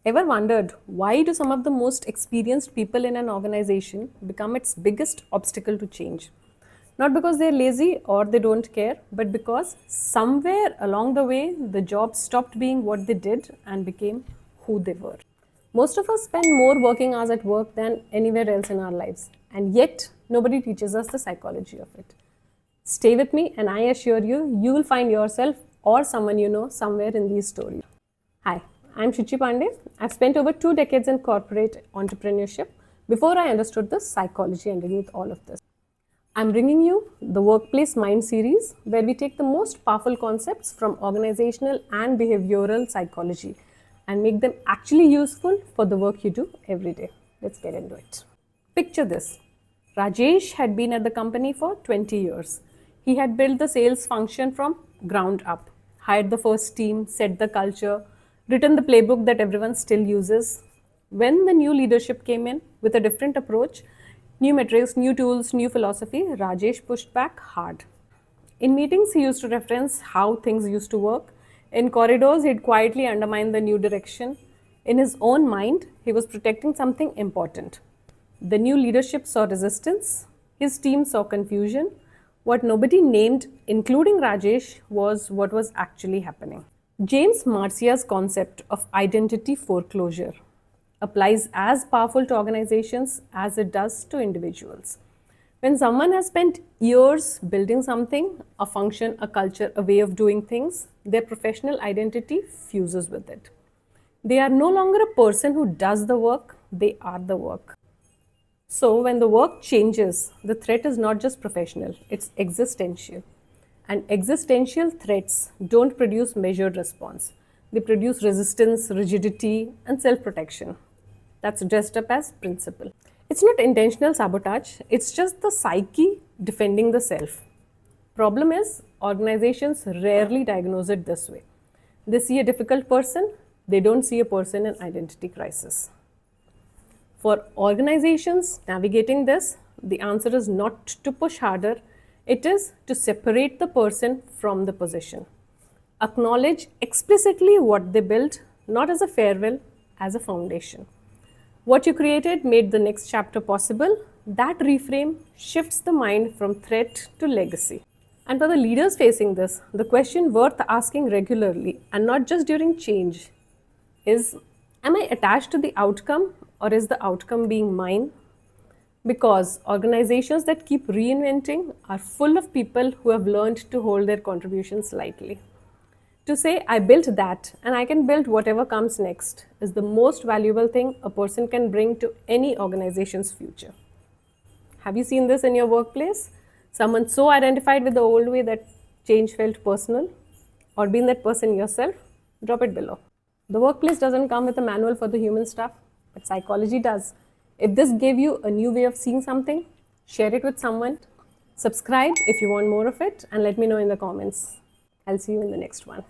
Ever wondered why do some of the most experienced people in an organization become its biggest obstacle to change? Not because they're lazy or they don't care, but because somewhere along the way the job stopped being what they did and became who they were. Most of us spend more working hours at work than anywhere else in our lives, and yet nobody teaches us the psychology of it. Stay with me, and I assure you, you will find yourself or someone you know somewhere in these stories. Hi, I'm Shuchi Pandey. I've spent over 2 decades in corporate entrepreneurship before I understood the psychology underneath all of this. I'm bringing you the Workplace Mind series, where we take the most powerful concepts from organizational and behavioral psychology and make them actually useful for the work you do every day. Let's get into it. Picture this. Rajesh had been at the company for 20 years. He had built the sales function from ground up, hired the first team, set the culture, written the playbook that everyone still uses. When the new leadership came in with a different approach, new metrics, new tools, new philosophy, Rajesh pushed back hard. In meetings, he used to reference how things used to work. In corridors, he'd quietly undermine the new direction. In his own mind, he was protecting something important. The new leadership saw resistance. His team saw confusion. What nobody named, including Rajesh, was what was actually happening. James Marcia's concept of identity foreclosure applies as powerful to organizations as it does to individuals. When someone has spent years building something, a function, a culture, a way of doing things, their professional identity fuses with it. They are no longer a person who does the work, they are the work. So, when the work changes, the threat is not just professional, it's existential. And existential threats don't produce measured response. They produce resistance, rigidity, and self protection. That's dressed up as principle. It's not intentional sabotage, it's just the psyche defending the self. Problem is, organizations rarely diagnose it this way. They see a difficult person, they don't see a person in identity crisis. For organizations navigating this, the answer is not to push harder, it is to separate the person from the position. Acknowledge explicitly what they built, not as a farewell, as a foundation. What you created made the next chapter possible. That reframe shifts the mind from threat to legacy. And for the leaders facing this, the question worth asking regularly and not just during change is, am I attached to the outcome or is the outcome being mine? Because organizations that keep reinventing are full of people who have learned to hold their contributions lightly. To say, I built that and I can build whatever comes next is the most valuable thing a person can bring to any organization's future. Have you seen this in your workplace? Someone so identified with the old way that change felt personal? Or been that person yourself? Drop it below. The workplace doesn't come with a manual for the human stuff, but psychology does. If this gave you a new way of seeing something, share it with someone. Subscribe if you want more of it and let me know in the comments. I'll see you in the next one.